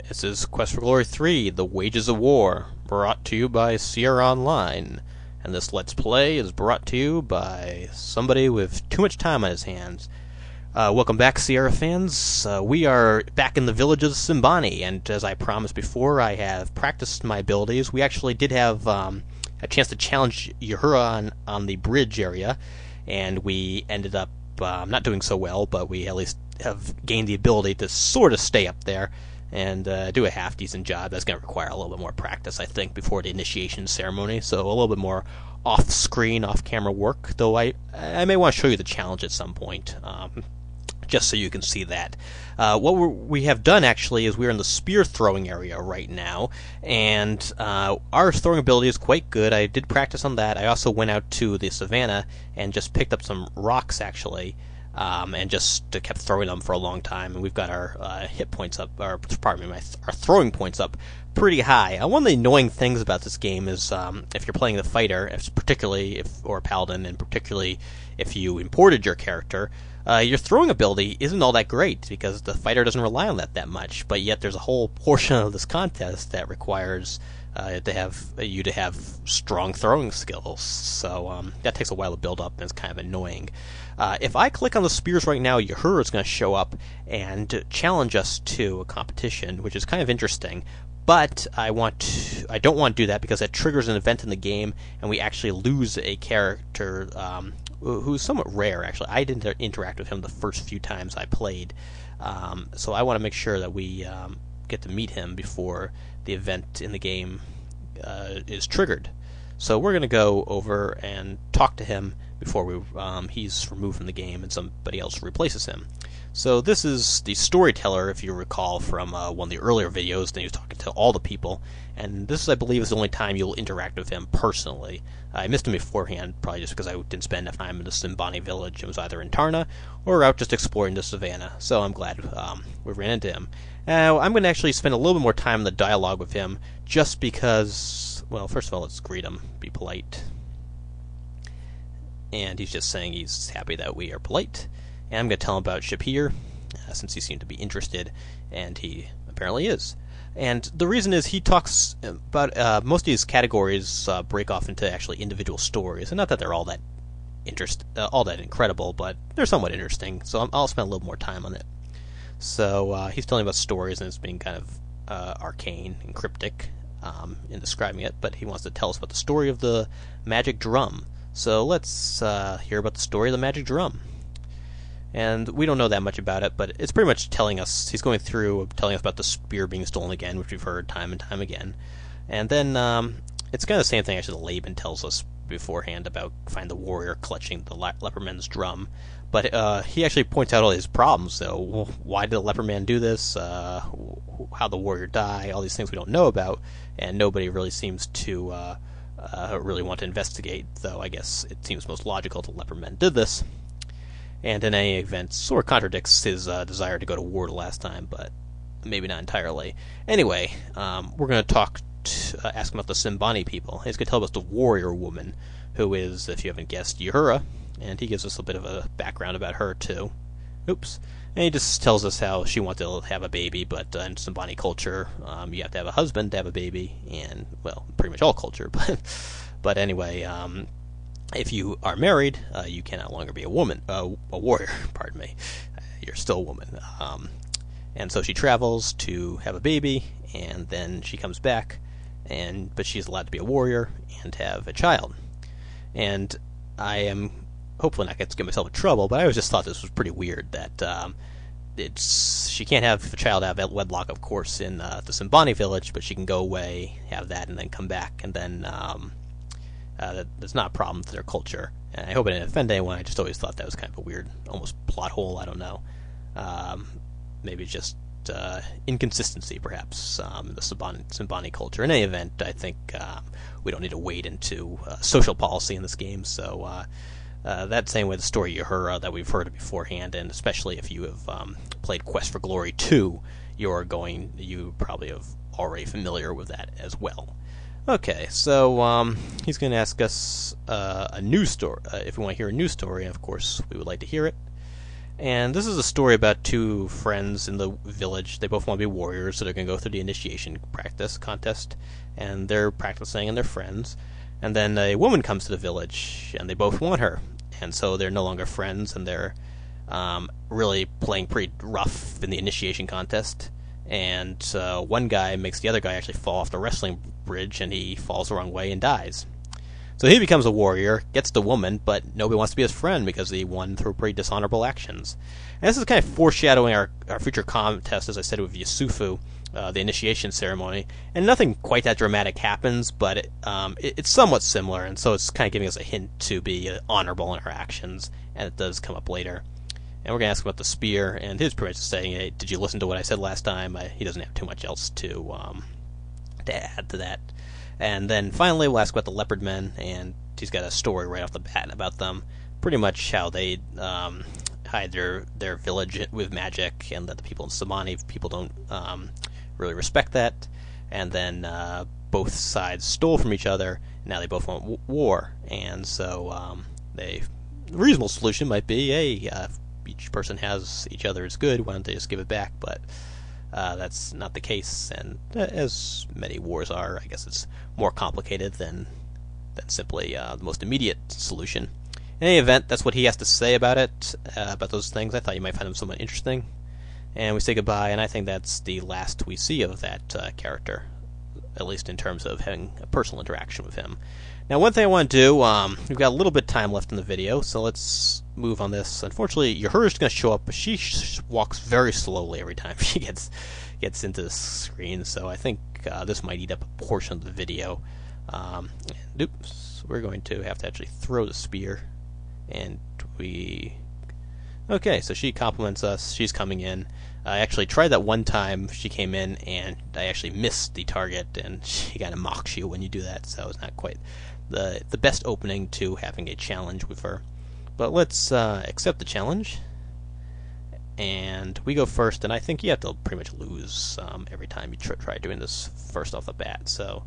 This is Quest for Glory 3, The Wages of War, brought to you by Sierra Online. And this Let's Play is brought to you by somebody with too much time on his hands. Welcome back, Sierra fans. We are back in the village of Simbani, and as I promised before, I have practiced my abilities. We actually did have a chance to challenge Uhura on the bridge area, and we ended up not doing so well, but we at least have gained the ability to sort of stay up there and do a half-decent job. That's going to require a little bit more practice, I think, before the initiation ceremony, so a little bit more off-screen, off-camera work, though I may want to show you the challenge at some point, just so you can see that. What we have done, actually, is we're in the spear-throwing area right now, and our throwing ability is quite good. I did practice on that. I also went out to the savannah and just picked up some rocks, actually, and just kept throwing them for a long time, and we've got our hit points up, or pardon me, our throwing points up pretty high. One of the annoying things about this game is if you're playing the fighter, or a paladin, and particularly if you imported your character, your throwing ability isn't all that great because the fighter doesn't rely on that much. But yet there's a whole portion of this contest that requires you to have strong throwing skills. So that takes a while to build up, and it's kind of annoying. If I click on the spears right now, Uhura is going to show up and challenge us to a competition, which is kind of interesting. But I don't want to do that because that triggers an event in the game, and we actually lose a character who's somewhat rare, actually. I didn't interact with him the first few times I played, so I want to make sure that we get to meet him before the event in the game is triggered. So we're going to go over and talk to him before he's removed from the game and somebody else replaces him. So this is the storyteller, if you recall from one of the earlier videos. Then he was talking to all the people, and this, I believe, is the only time you'll interact with him personally. I missed him beforehand, probably just because I didn't spend enough time in the Simbani village. It was either in Tarna or out just exploring the savannah, so I'm glad we ran into him. Now, I'm going to actually spend a little bit more time in the dialogue with him, just because, well, first of all, let's greet him, be polite. And he's just saying he's happy that we are polite. And I'm going to tell him about Shapir, since he seemed to be interested, and he apparently is. And the reason is he talks about most of these categories break off into actually individual stories, and not that they're all that incredible, but they're somewhat interesting. So I'll spend a little more time on it. So he's telling about stories, and it's being kind of arcane and cryptic in describing it. But he wants to tell us about the story of the magic drum. So let's hear about the story of the magic drum. And we don't know that much about it, but it's pretty much he's going through telling us about the spear being stolen again, which we've heard time and time again. And then it's kind of the same thing actually that Laban tells us beforehand about find the warrior clutching the leperman's drum. But he actually points out all his problems, though. Why did the leperman do this? How the warrior died? All these things we don't know about, and nobody really seems to really want to investigate, though I guess it seems most logical the leperman did this. And in any event, sort of contradicts his desire to go to war the last time, but maybe not entirely. Anyway, we're going to ask him about the Simbani people. He's going to tell us the warrior woman, who is, if you haven't guessed, Uhura, and he gives us a bit of a background about her, too. Oops. And he just tells us how she wanted to have a baby, but in Simbani culture, you have to have a husband to have a baby, and, well, pretty much all culture, but anyway, if you are married, you can no longer be a warrior, pardon me. You're still a woman. And so she travels to have a baby, and then she comes back, but she's allowed to be a warrior and have a child. And I am hopefully not going to get myself in trouble, but I always just thought this was pretty weird that she can't have a child out of wedlock, of course, in the Simbani village, but she can go away, have that, and then come back, and then that's not a problem with their culture. And I hope I didn't offend anyone. I just always thought that was kind of a weird, almost plot hole. I don't know. Maybe just inconsistency, perhaps, in the Simbani culture. In any event, I think we don't need to wade into social policy in this game. So that same way the story Uhura that we've heard beforehand, and especially if you have played Quest for Glory 2, you probably are already familiar with that as well. Okay, so he's going to ask us a news story. If we want to hear a news story, of course, we would like to hear it. And this is a story about two friends in the village. They both want to be warriors, so they're going to go through the initiation contest, and they're practicing and they're friends. And then a woman comes to the village, and they both want her, and so they're no longer friends, and they're really playing pretty rough in the initiation contest. And one guy makes the other guy actually fall off the wrestling bridge, and he falls the wrong way and dies. So he becomes a warrior, gets the woman, but nobody wants to be his friend because he won through pretty dishonorable actions. And this is kind of foreshadowing our future contest, as I said, with Yusufu, the initiation ceremony. And nothing quite that dramatic happens, but it's somewhat similar, and so it's kind of giving us a hint to be honorable in our actions, and it does come up later. And we're going to ask about the spear, and his pretty much saying, hey, did you listen to what I said last time? He doesn't have too much else to add to that. And then finally we'll ask about the leopard men, and he's got a story right off the bat about them. Pretty much how they hide their village with magic, and that the people in Samani people don't really respect that. And then both sides stole from each other, and now they both want war. And so the reasonable solution might be, hey, each person has each other is good, why don't they just give it back? But that's not the case, and as many wars are, I guess it's more complicated than simply the most immediate solution. In any event, that's what he has to say about it, about those things. I thought you might find them somewhat interesting. And we say goodbye, and I think that's the last we see of that character, at least in terms of having a personal interaction with him. Now, one thing I want to do, we've got a little bit of time left in the video, so let's move on this. Unfortunately, Uhura's going to show up, but she walks very slowly every time she gets into the screen, so I think this might eat up a portion of the video. Oops, we're going to have to actually throw the spear, and okay, so she compliments us. She's coming in. I actually tried that one time. She came in, and I actually missed the target, and she kind of mocks you when you do that, so it's not quite the best opening to having a challenge with her. But let's accept the challenge, and we go first, and I think you have to pretty much lose every time you try doing this first off the bat. So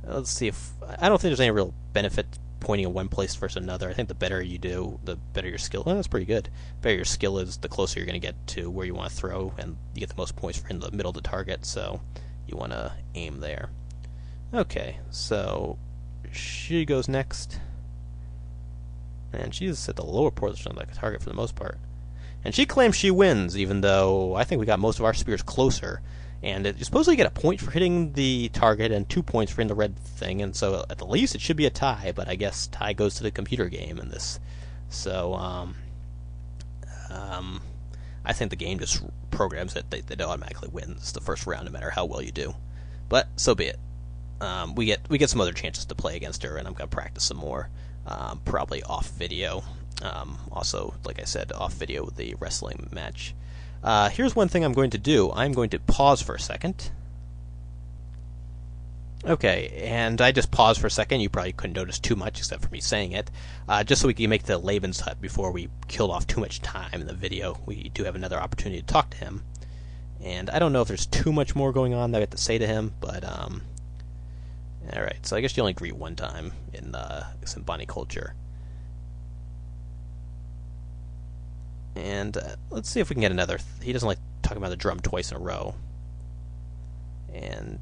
let's see if... I don't think there's any real benefit pointing in one place versus another. I think the better you do, the better your skill. Well, that's pretty good. The better your skill is, the closer you're going to get to where you want to throw, and you get the most points for in the middle of the target, so you want to aim there. Okay, so she goes next, and she's at the lower portion of the target for the most part. And she claims she wins, even though I think we got most of our spears closer. And you supposedly get a point for hitting the target and 2 points for hitting the red thing, and so at the least it should be a tie, but I guess tie goes to the computer game in this. So I think the game just programs it that automatically wins the first round no matter how well you do. But so be it. We get some other chances to play against her, and I'm going to practice some more, probably off video. Also, like I said, off video with the wrestling match. Here's one thing I'm going to do. I'm going to pause for a second. Okay, and I just paused for a second. You probably couldn't notice too much except for me saying it. Just so we can make the Laban's hut before we killed off too much time in the video. We do have another opportunity to talk to him. And I don't know if there's too much more going on that I have to say to him, but alright, so I guess you only greet one time in Simbani culture. And let's see if we can get another... He doesn't like talking about the drum twice in a row. And...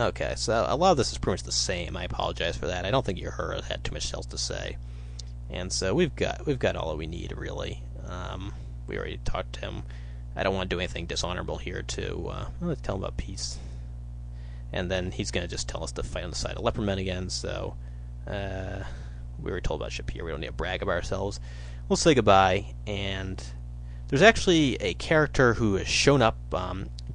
okay, so a lot of this is pretty much the same. I apologize for that. I don't think Uhura had too much else to say. And so we've got all that we need, really. We already talked to him. I don't want to do anything dishonorable here to... let's tell him about peace. And then he's going to just tell us to fight on the side of Leopardmen again, so... we were told about Shapeir. We don't need to brag about ourselves. We'll say goodbye, and there's actually a character who has shown up,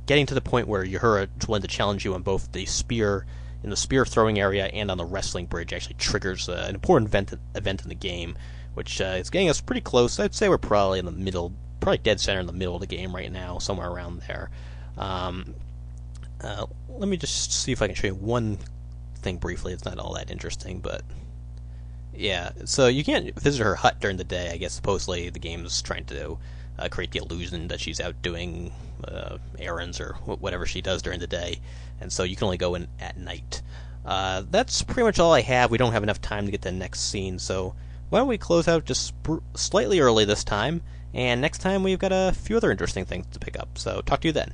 getting to the point where Uhura is willing to challenge you on both the spear, in the spear throwing area, and on the wrestling bridge. Actually triggers an important event in the game, which is getting us pretty close. I'd say we're probably in the middle, probably dead center in the middle of the game right now, somewhere around there. Let me just see if I can show you one thing briefly. It's not all that interesting, but... yeah, so you can't visit her hut during the day. I guess supposedly the game's trying to create the illusion that she's out doing errands or whatever she does during the day, and so you can only go in at night. That's pretty much all I have. We don't have enough time to get to the next scene, so why don't we close out just slightly early this time, And next time we've got a few other interesting things to pick up. So talk to you then.